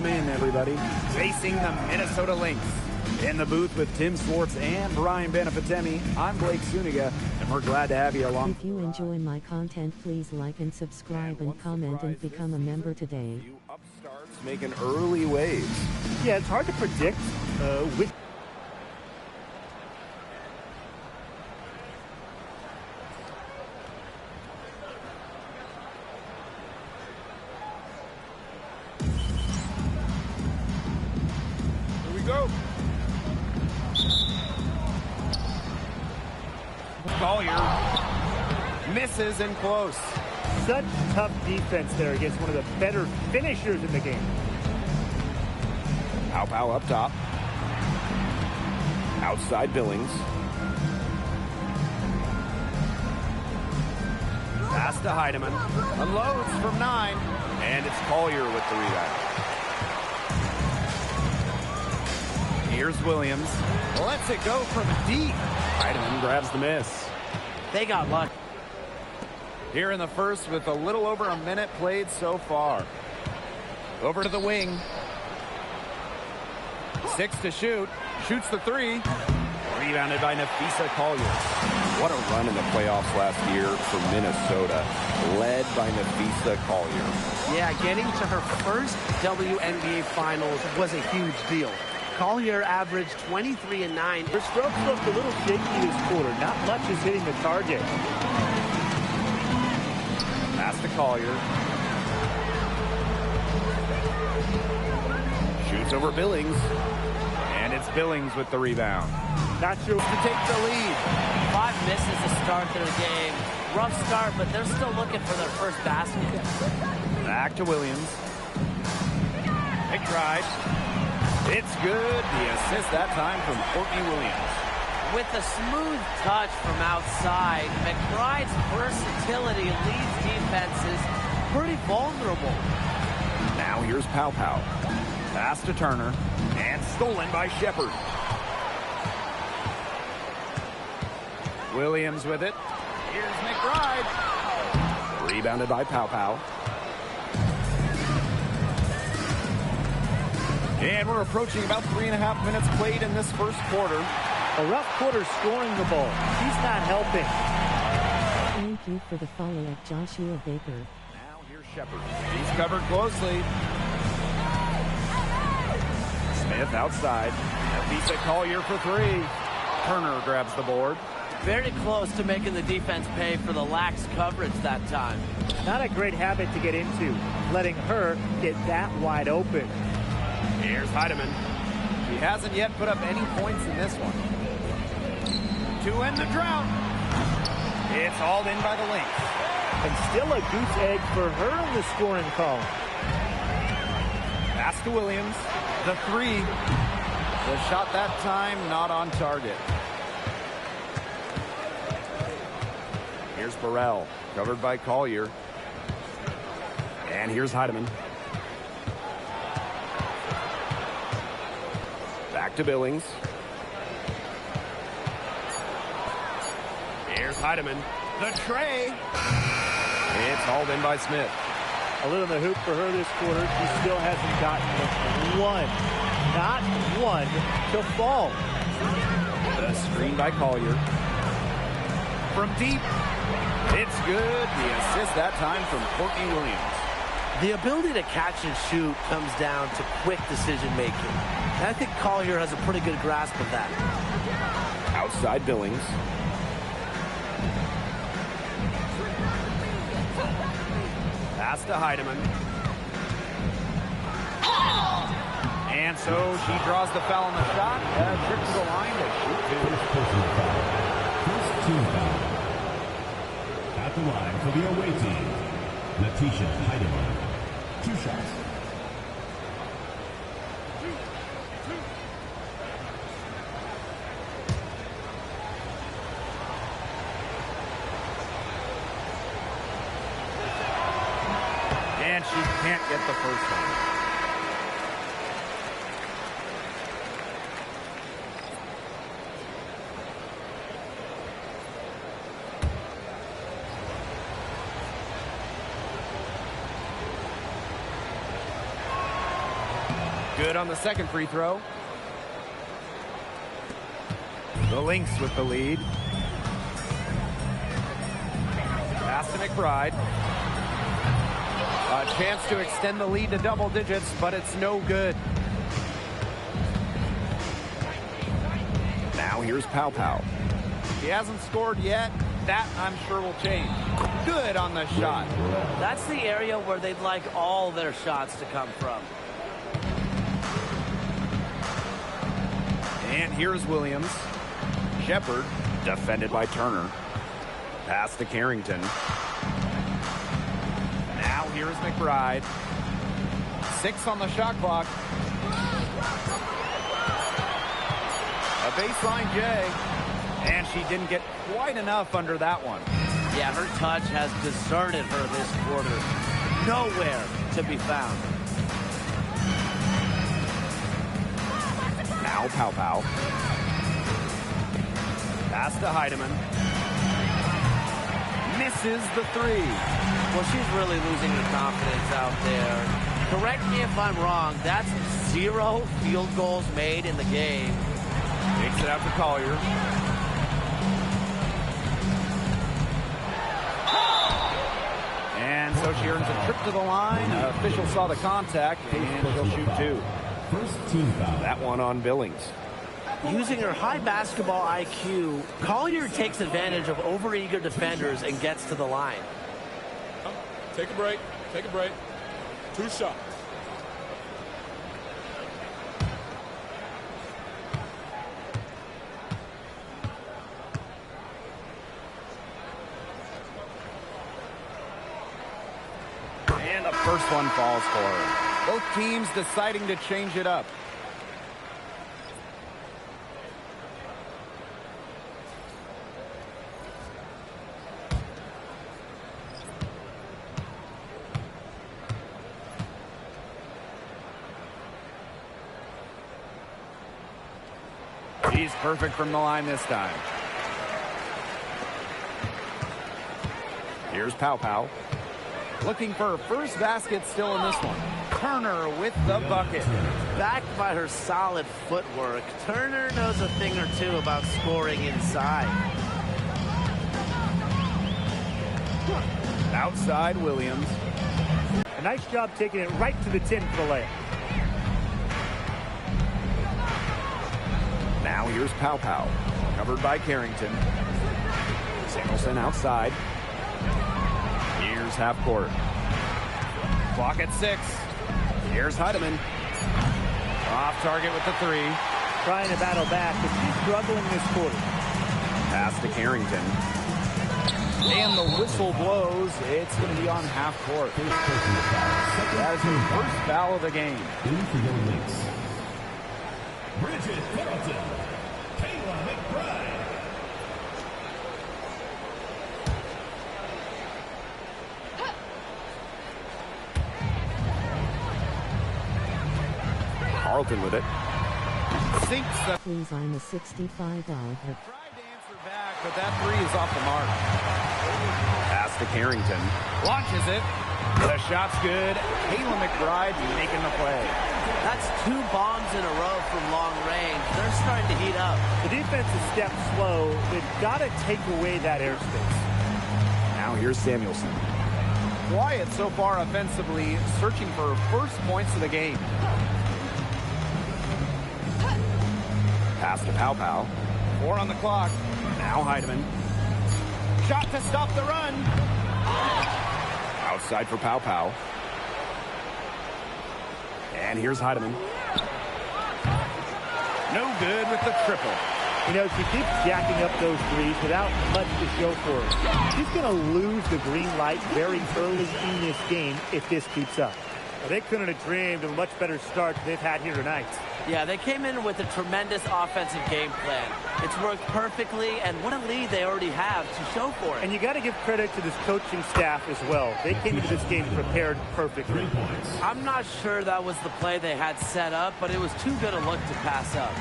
Welcome in, everybody. Facing the Minnesota Lynx. In the booth with Tim Swartz and Brian Benefitemi, I'm Blake Suniga, and we're glad to have you along. If you enjoy my content, please like and subscribe and comment and become a member today. Upstarts making early waves. Yeah, it's hard to predict which. Here we go. Collier misses and close. Such tough defense there against one of the better finishers in the game. Pow up top. Outside Billings. Pass to Heidemann. Unloads from 9. And it's Collier with the rebound. Here's Williams. Lets it go from deep. Heidemann grabs the miss. They got lucky. Here in the first with a little over a minute played so far. Over to the wing. 6 to shoot. Shoots the 3. Rebounded by Napheesa Collier. What a run in the playoffs last year for Minnesota. Led by Napheesa Collier. Yeah, getting to her first WNBA Finals was a huge deal. Collier averaged 23 and 9. Her strokes looked a little shaky this quarter. Not much is hitting the target. Pass to Collier. Shoots over Billings. And it's Billings with the rebound. Not sure to take the lead. 5 misses to start their game. Rough start, but they're still looking for their first basket. Back to Williams. Big drive. It's good. The assist that time from Courtney Williams. With a smooth touch from outside, McBride's versatility leaves defenses pretty vulnerable. Now here's Pow. Pass to Turner. And stolen by Shepard. Williams with it. Here's McBride. Rebounded by Pow. And we're approaching about 3.5 minutes played in this first quarter. A rough quarter scoring the ball. She's not helping. Thank you for the follow-up, Joshua Baker. Now here's Shepard. He's covered closely. Smith outside. Napheesa Collier for 3. Turner grabs the board. Very close to making the defense pay for the lax coverage that time. Not a great habit to get into, letting her get that wide open. Here's Heidemann. He hasn't yet put up any points in this one. To end the drought. It's hauled in by the Lynx. And still a goose egg for her in the scoring column. Pass to Williams. The 3. The shot that time not on target. Here's Burrell. Covered by Collier. And here's Heidemann. Back to Billings. Here's Heidemann. The tray. It's hauled in by Smith. A little in the hoop for her this quarter. She still hasn't gotten one. Not one to fall. The screen by Collier. From deep. It's good. The assist that time from Courtney Williams. The ability to catch and shoot comes down to quick decision-making. And I think Collier has a pretty good grasp of that. Outside Billings. Pass to Heidemann. And so she draws the foul on the shot. Trip to the line to shoot 2. First team foul. At the line for the away team, Napheesa Heidemann. 2 shots. And she can't get the first one. Good on the second free throw. The Lynx with the lead. Pass to McBride. A chance to extend the lead to double digits, but it's no good. Now here's Pow Pow. He hasn't scored yet. That, I'm sure, will change. Good on the shot. That's the area where they'd like all their shots to come from. And here's Williams. Shepard, defended by Turner. Pass to Carrington. Now here's McBride. 6 on the shot clock. A baseline J. And she didn't get quite enough under that one. Yeah, her touch has deserted her this quarter. Nowhere to be found. Now Pow Pow. Pass to Heidemann. Misses the 3. Well, she's really losing her confidence out there. Correct me if I'm wrong. That's 0 field goals made in the game. Takes it out to Collier. And so she earns a trip to the line. Official saw the contact, and she'll shoot 2. First team foul. That one on Billings. Using her high basketball IQ, Collier takes advantage of overeager defenders and gets to the line. Take a break. Take a break. 2 shots. And the first one falls for her. Both teams deciding to change it up. He's perfect from the line this time. Here's Pow Pow. Looking for her first basket still in this one. Turner with the bucket. Backed by her solid footwork, Turner knows a thing or two about scoring inside. Outside Williams. A nice job taking it right to the 10 for the layup. Now here's Pow Pow. Covered by Carrington. Samuelson outside. Here's half court. Clock at 6. Here's Heidemann. Off target with the 3. Trying to battle back, but she's struggling this quarter. Pass to Carrington. And the whistle blows. It's going to be on half court. That is the first foul of the game. In for your Lynx. Bridget Carlton. Kayla McBride. Carlton with it. Sinks the... Please, I'm a 65 out. Tried to answer back, but that 3 is off the mark. Pass to Carrington. Launches it. The shot's good. Kayla McBride making the play. That's 2 bombs in a row from long range. They're starting to heat up. The defense is stepped slow. They've got to take away that airspace. Now here's Samuelson. Quiet so far offensively, searching for first points of the game. Pass to Pow Pow. 4 on the clock. Now Heidemann. Shot to stop the run. Outside for Pow Pow. And here's Heidemann. No good with the triple. You know, she keeps jacking up those threes without much to show for her. She's going to lose the green light very early in this game if this keeps up. Well, they couldn't have dreamed of a much better start than they've had here tonight. Yeah, they came in with a tremendous offensive game plan. It's worked perfectly, and what a lead they already have to show for it. And you got to give credit to this coaching staff as well. They came into this game prepared perfectly. 3 points. I'm not sure that was the play they had set up, but it was too good a look to pass up.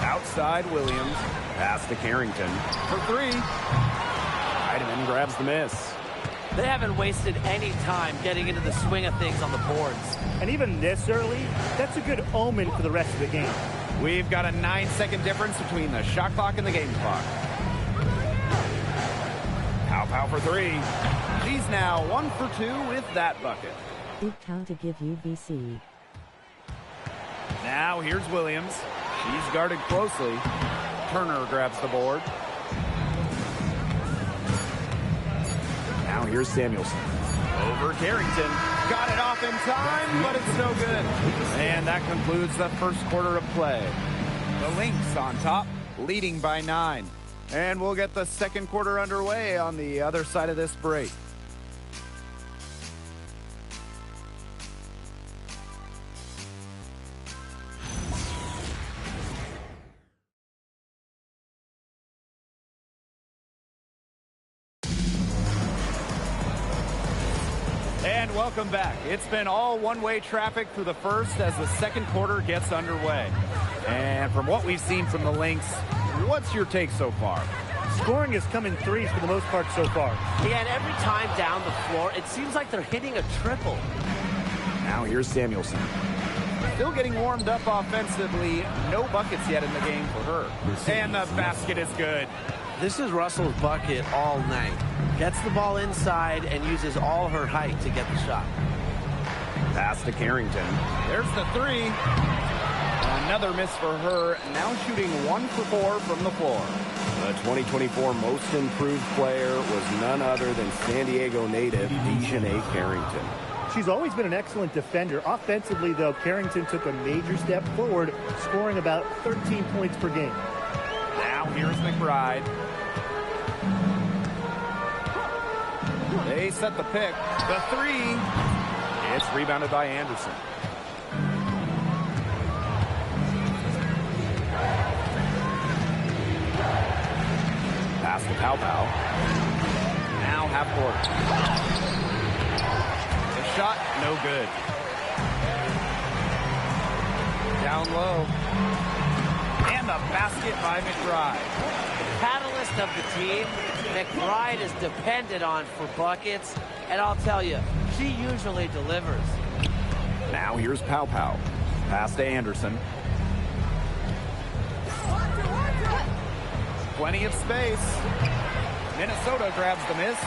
Outside Williams. Pass to Carrington for 3. Heidemann grabs the miss. They haven't wasted any time getting into the swing of things on the boards. And even this early, that's a good omen for the rest of the game. We've got a 9-second difference between the shot clock and the game clock. Pow for three. She's now 1 for 2 with that bucket. Ooped how to give UVC. Now here's Williams. She's guarded closely. Turner grabs the board. Now here's Samuelson. Over Carrington. Got it off in time, but it's no good. And that concludes the first quarter of play. The Lynx on top, leading by 9. And we'll get the second quarter underway on the other side of this break. And welcome back. It's been all one-way traffic through the first as the second quarter gets underway. And from what we've seen from the Lynx, what's your take so far? Scoring has come in threes for the most part so far. Yeah, and every time down the floor, it seems like they're hitting a triple. Now here's Samuelson. Still getting warmed up offensively. No buckets yet in the game for her. And the basket is good. This is Russell's bucket all night. Gets the ball inside and uses all her height to get the shot. Pass to Carrington. There's the three. Another miss for her. Now shooting 1 for 4 from the floor. The 2024 Most Improved Player was none other than San Diego native Dejanay Carrington. She's always been an excellent defender. Offensively, though, Carrington took a major step forward, scoring about 13 points per game. Now here's McBride. They set the pick. The three. It's rebounded by Anderson. Pass to Pow. Now half court. The shot, no good. Down low. And the basket by McBride. Catalyst of the team, McBride is depended on for buckets, and I'll tell you, she usually delivers. Now here's Pow. Pass to Anderson. Plenty of space. Minnesota grabs the miss.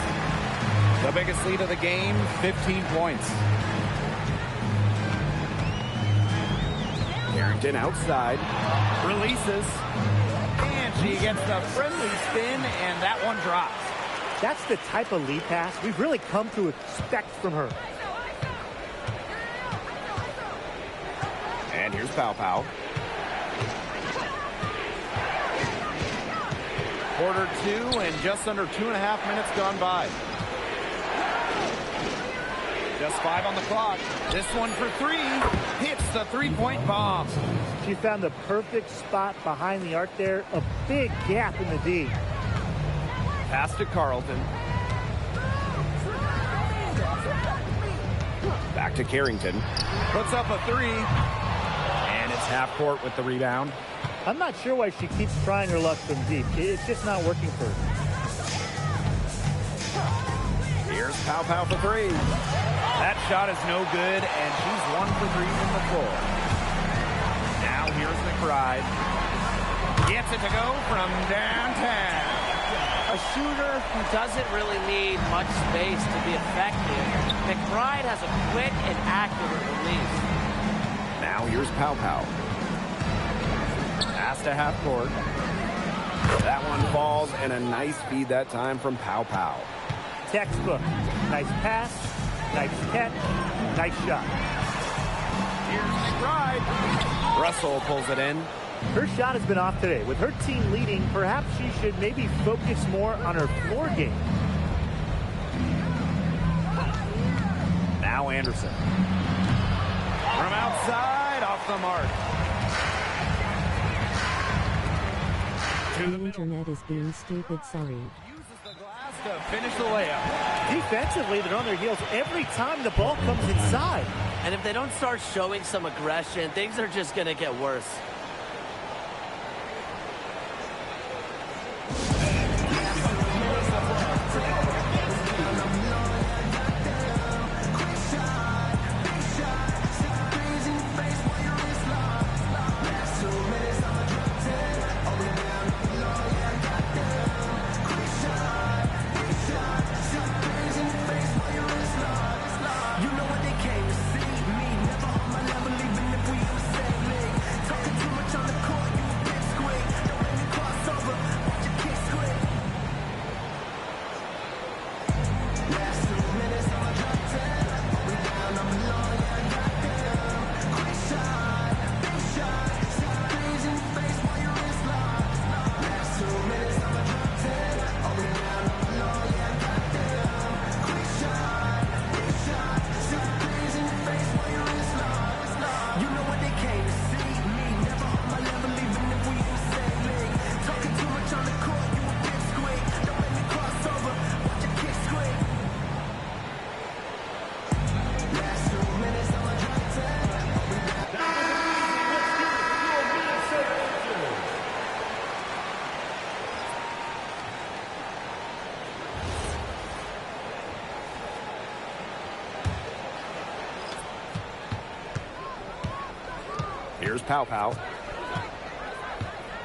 The biggest lead of the game, 15 points. Carrington outside. Releases. And she gets the friendly spin, and that one drops. That's the type of lead pass we've really come to expect from her. And here's Pow. Quarter 2 and just under 2.5 minutes gone by. Just 5 on the clock. This one for 3. Hits the three-point bomb. She found the perfect spot behind the arc there. A big gap in the D. Pass to Carlton. Back to Carrington. Puts up a 3. And it's half court with the rebound. I'm not sure why she keeps trying her luck from deep. It's just not working for her. Here's Pow for 3. That shot is no good, and she's 1 for 3 from the floor. Now here's McBride. Gets it to go from downtown. A shooter who doesn't really need much space to be effective. McBride has a quick and accurate release. Now here's Pow. Pass to half court. That one falls, and a nice feed that time from Pow. Textbook. Nice pass, nice catch, nice shot. Here's McBride. Russell pulls it in. Her shot has been off today. With her team leading, perhaps she should maybe focus more on her floor game. Now Anderson. From outside, off the mark. The internet is being stupid, sorry. Uses the glass to finish the layup. Defensively, they're on their heels every time the ball comes inside. And if they don't start showing some aggression, things are just going to get worse. Here's Pow Pow.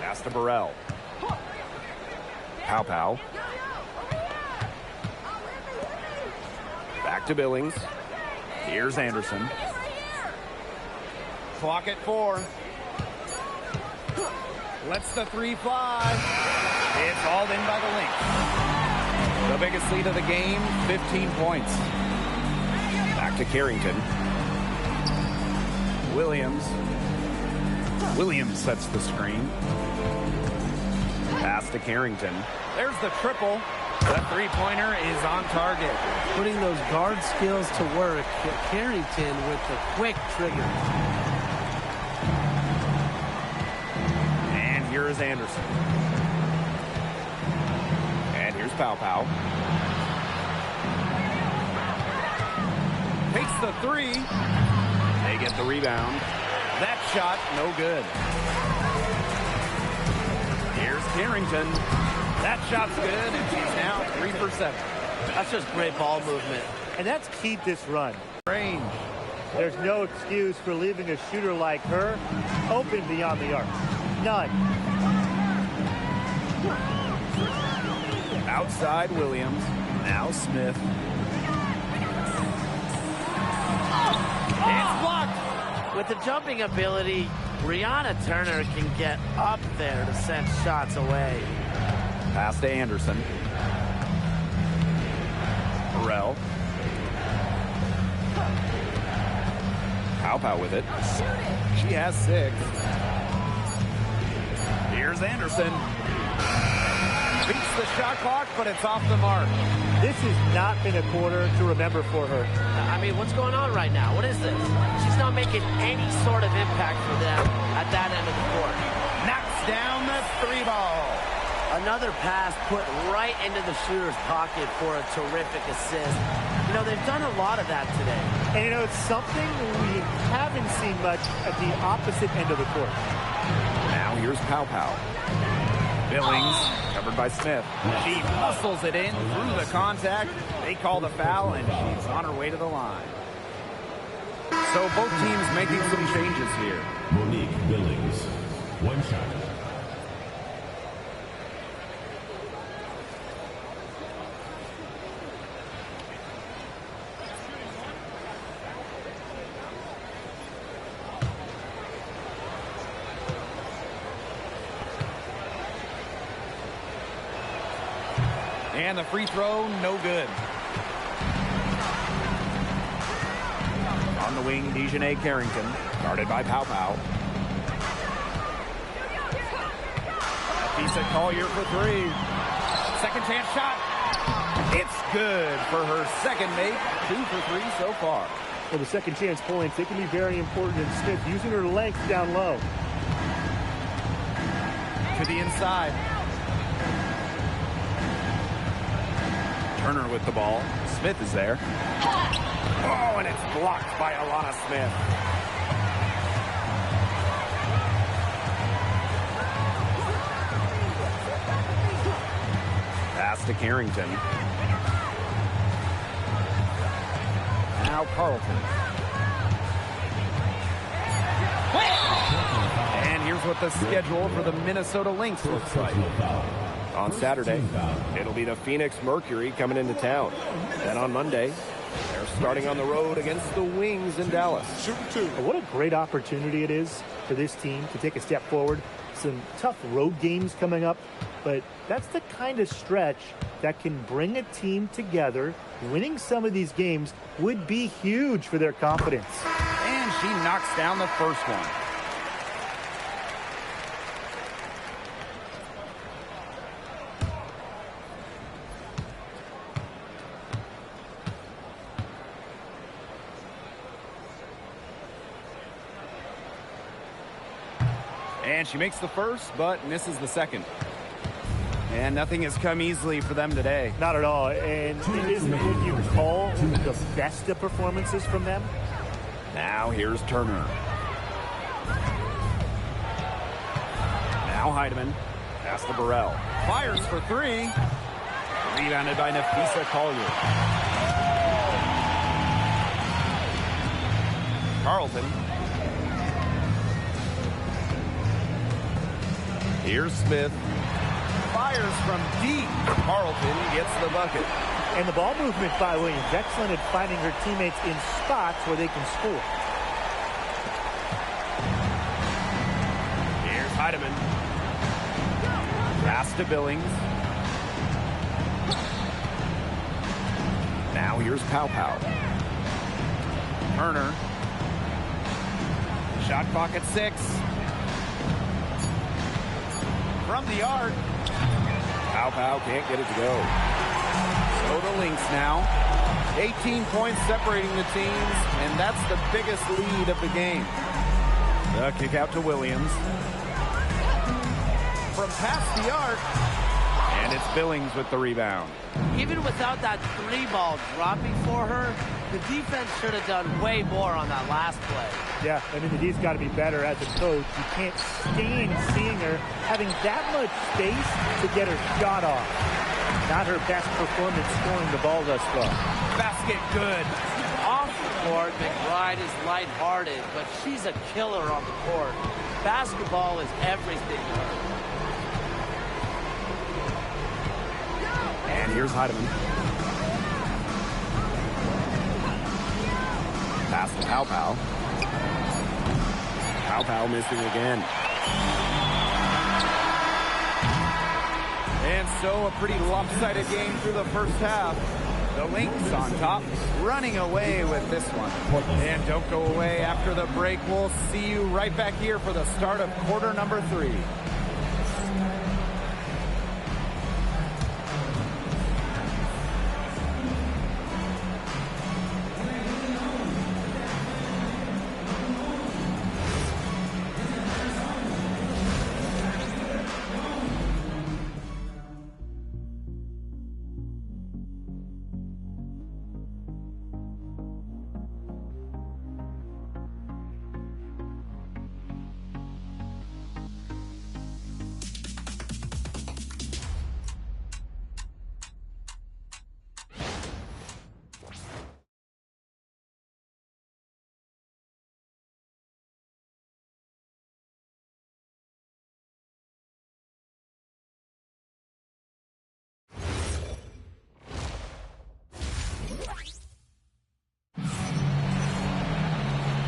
Pass to Burrell. Pow Pow. Back to Billings. Here's Anderson. Clock at 4. Lets the 3 fly. It's hauled in by the Lynx. The biggest lead of the game, 15 points. Back to Carrington. Williams. Williams sets the screen. Pass to Carrington. There's the triple. The three-pointer is on target. Putting those guard skills to work. Carrington with the quick trigger. And here is Anderson. And here's Pow Pow. Takes the 3. They get the rebound. That shot, no good. Here's Carrington. That shot's good, and she's now 3 for 7. That's just great ball movement. And that's keyed this run. Range. There's no excuse for leaving a shooter like her open beyond the arc. None. Outside Williams. Now Smith. It's blocked. With the jumping ability, Brianna Turner can get up there to send shots away. Pass to Anderson. Burrell. Pow Pow with it. She has 6. Here's Anderson. Beats the shot clock, but it's off the mark. This has not been a quarter to remember for her. I mean, what's going on right now? What is this? She's not making any sort of impact for them at that end of the court. Knocks down the 3 ball. Another pass put right into the shooter's pocket for a terrific assist. You know, they've done a lot of that today. And you know, it's something we haven't seen much at the opposite end of the court. Now here's Pow Pow. Billings, covered by Smith. She muscles it in through the contact. They call the foul, and she's on her way to the line. So both teams making some changes here. Monique Billings, 1 shot. And the free throw, no good. On the wing, Dejanay Carrington, guarded by Pow Pow. Lisa Collier for 3. Second chance shot. It's good for her second make. 2 for 3 so far. Well, the second chance points, they can be very important, and Smith using her length down low. To the inside. Turner with the ball. Smith is there. Oh, and it's blocked by Alana Smith. Pass to Carrington. Now Carlton. And here's what the schedule for the Minnesota Lynx looks like. On Saturday, it'll be the Phoenix Mercury coming into town. Then on Monday, they're starting on the road against the Wings in Dallas. What a great opportunity it is for this team to take a step forward. Some tough road games coming up, but that's the kind of stretch that can bring a team together. Winning some of these games would be huge for their confidence. And she knocks down the first one. And she makes the first, but misses the second. And nothing has come easily for them today. Not at all. And it isn't what you call the best of performances from them. Now here's Turner. Now Heidemann. Pass to Burrell. Fires for 3. Rebounded by Nafisa Collier. Carlton. Here's Smith. Fires from deep. Carlton gets the bucket. And the ball movement by Williams. Excellent at finding her teammates in spots where they can score. Here's Heidemann. Pass to Billings. Now here's Pow. Turner. Shot clock at 6. From the arc. Pow can't get it to go. So the Lynx now. 18 points separating the teams, and that's the biggest lead of the game. The kick out to Williams. From past the arc. And it's Billings with the rebound. Even without that 3-ball dropping for her, the defense should have done way more on that last play. Yeah, I mean, the D's got to be better as a coach. You can't stand seeing her having that much space to get her shot off. Not her best performance scoring the ball thus far. Basket good. Off the court, McBride is lighthearted, but she's a killer on the court. Basketball is everything to her. And here's Heidemann. Pass to Pow. Pow missing again. And so a pretty lopsided game through the first half. The Lynx on top, running away with this one. And don't go away after the break. We'll see you right back here for the start of quarter number 3.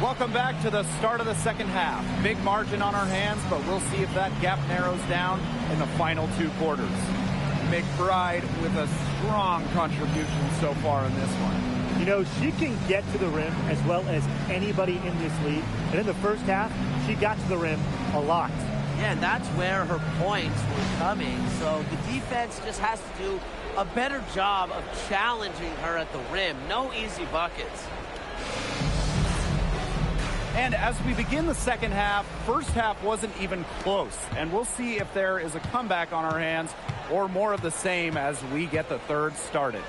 Welcome back to the start of the second half. Big margin on our hands, but we'll see if that gap narrows down in the final 2 quarters. McBride with a strong contribution so far in this one. You know, she can get to the rim as well as anybody in this league. And in the first half, she got to the rim a lot. Yeah, and that's where her points were coming. So the defense just has to do a better job of challenging her at the rim. No easy buckets. And as we begin the second half, first half wasn't even close. And we'll see if there is a comeback on our hands or more of the same as we get the third started.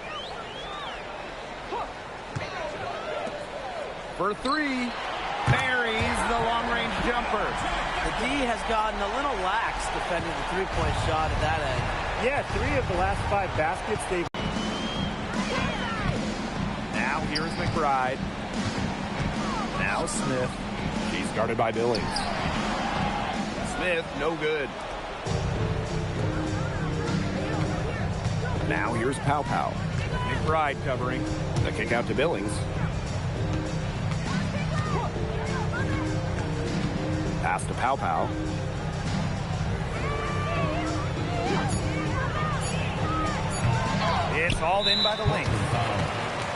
For 3, buries the long-range jumper. The D has gotten a little lax defending the three-point shot at that end. Yeah, 3 of the last 5 baskets they've... Now here's McBride. Now Smith. She's guarded by Billings. Smith, no good. Now here's Pow. McBride covering. The kick out to Billings. Pass to Pow. It's hauled in by the Lynx.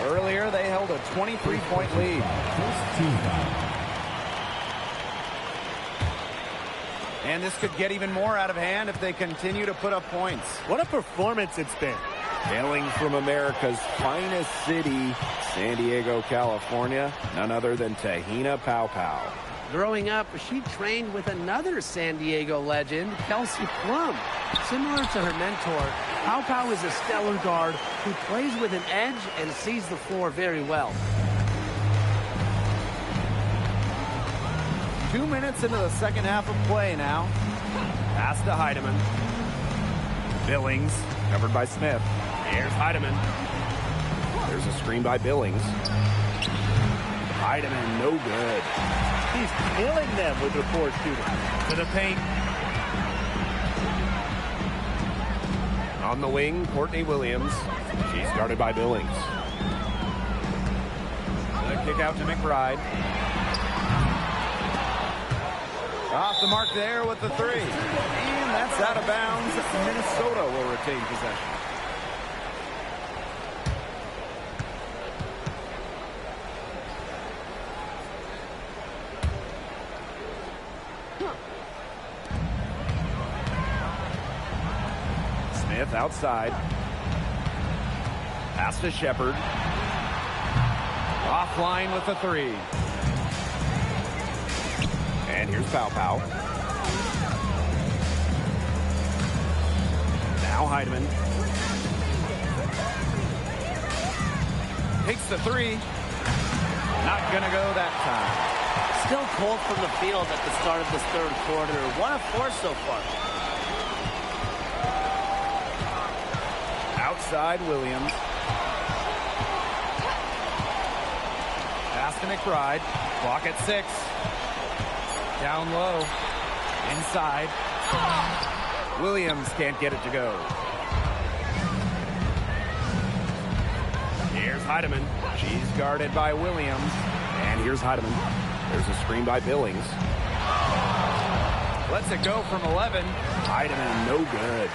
Earlier, they held a 23-point lead. And this could get even more out of hand if they continue to put up points. What a performance it's been. Hailing from America's finest city, San Diego, California, none other than Tahina Pow. Growing up, she trained with another San Diego legend, Kelsey Plum. Similar to her mentor, Pow is a stellar guard who plays with an edge and sees the floor very well. 2 minutes into the second half of play now. Pass to Heidemann. Billings, covered by Smith. Here's Heidemann. There's a screen by Billings. Heidemann, no good. He's killing them with her 4 shooting. To the paint. On the wing, Courtney Williams. She's guarded by Billings. The kick out to McBride. Off the mark there with the three. And that's out of bounds. Minnesota will retain possession. Smith outside. Pass to Shepard. Offline with the three. And here's Pow Pow. Now Heidemann. Takes the three. Not gonna go that time. Still cold from the field at the start of this third quarter. 1 of 4 so far. Outside Williams. Pass to McBride. Clock at 6. Down low. Inside. Williams can't get it to go. Here's Heidemann. She's guarded by Williams. And here's Heidemann. There's a screen by Billings. Lets it go from 11. Heidemann, no good.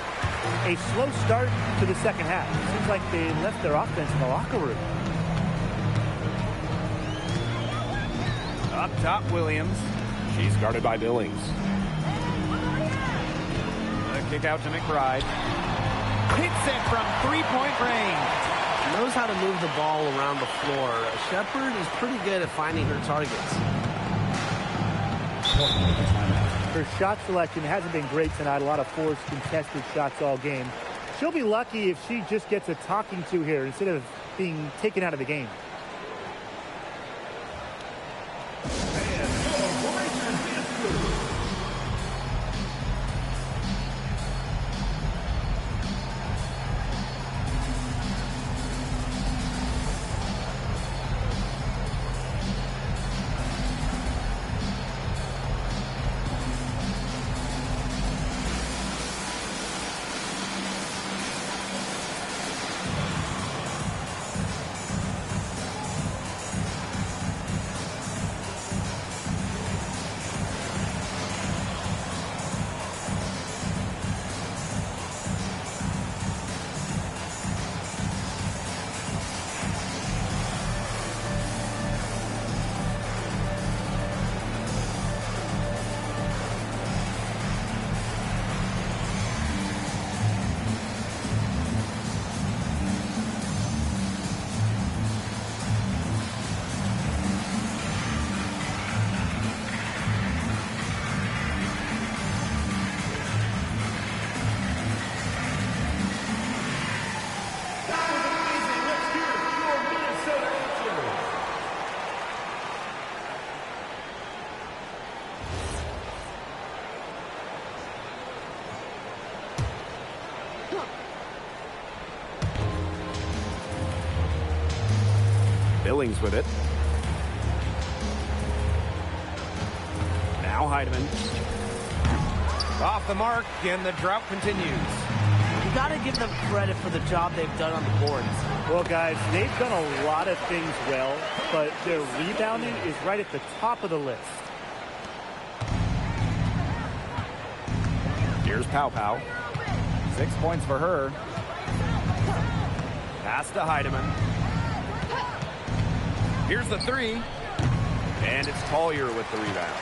A slow start to the second half. It seems like they left their offense in the locker room. Up top, Williams. She's guarded by Billings. The kick out to McBride. Hits it from three-point range. Knows how to move the ball around the floor. Shepard is pretty good at finding her targets. Her shot selection hasn't been great tonight. A lot of forced contested shots all game. She'll be lucky if she just gets a talking to here instead of being taken out of the game. Billings with it. Now Heidemann. Off the mark, and the drought continues. You got to give them credit for the job they've done on the boards. Well, guys, they've done a lot of things well, but their rebounding is right at the top of the list. Here's Pow Pow. 6 points for her. Pass to Heidemann. Here's the three. And it's Collier with the rebound.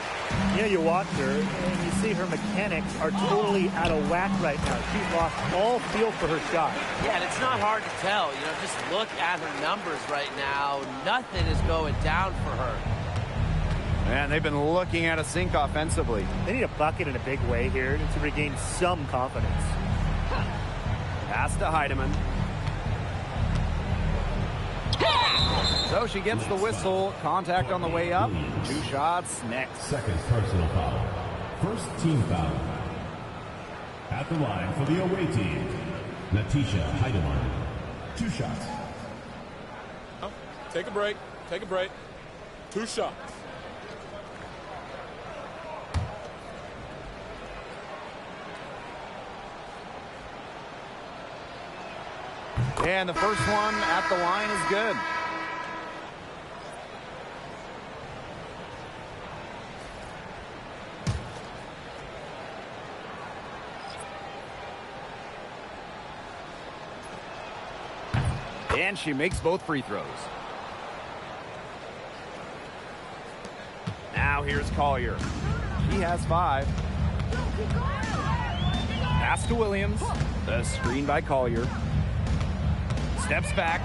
You know, you watch her, and you see her mechanics are totally out of whack right now. She's lost all feel for her shot. Yeah, and it's not hard to tell. You know, just look at her numbers right now. Nothing is going down for her. Man, they've been looking at a sink offensively. They need a bucket in a big way here to regain some confidence. Pass to Heidemann. So she gets the whistle. Contact on the way up. 2 shots next. Second personal foul. First team foul. At the line for the away team, Natisha Heidemann. 2 shots. Take a break. Take a break. 2 shots. And the first one at the line is good. And she makes both free throws. Now here's Collier. He has 5. Pass to Williams. The screen by Collier. Steps back.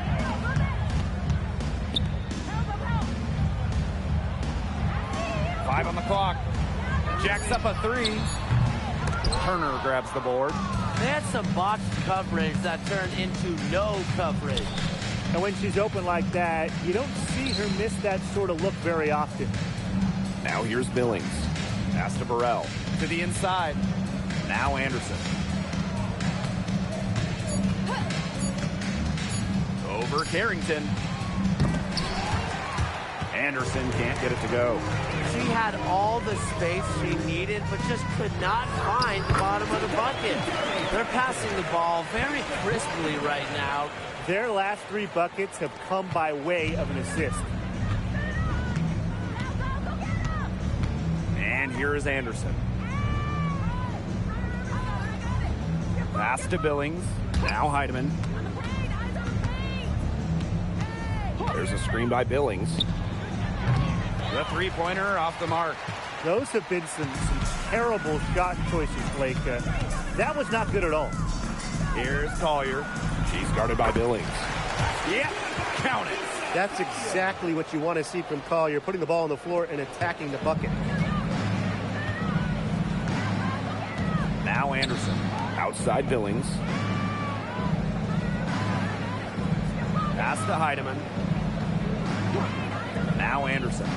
Five on the clock. Jacks up a 3. Turner grabs the board. They had some botched coverage that turned into no coverage. And when she's open like that, you don't see her miss that sort of look very often. Now here's Billings. Pass to Burrell. To the inside. Now Anderson. Over Carrington. Anderson can't get it to go. She had all the space she needed, but just could not find the bottom of the bucket. They're passing the ball very crisply right now. Their last 3 buckets have come by way of an assist. And here is Anderson. Pass to Billings. Now Heidemann. There's a screen by Billings. The three-pointer off the mark. Those have been some terrible shot choices, Blake. That was not good at all. Here's Collier. She's guarded by Billings. Yeah, count it. That's exactly what you want to see from Collier, putting the ball on the floor and attacking the bucket. Now Anderson. Outside Billings. Pass to Heidemann. Now Anderson.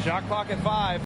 Shot clock at 5.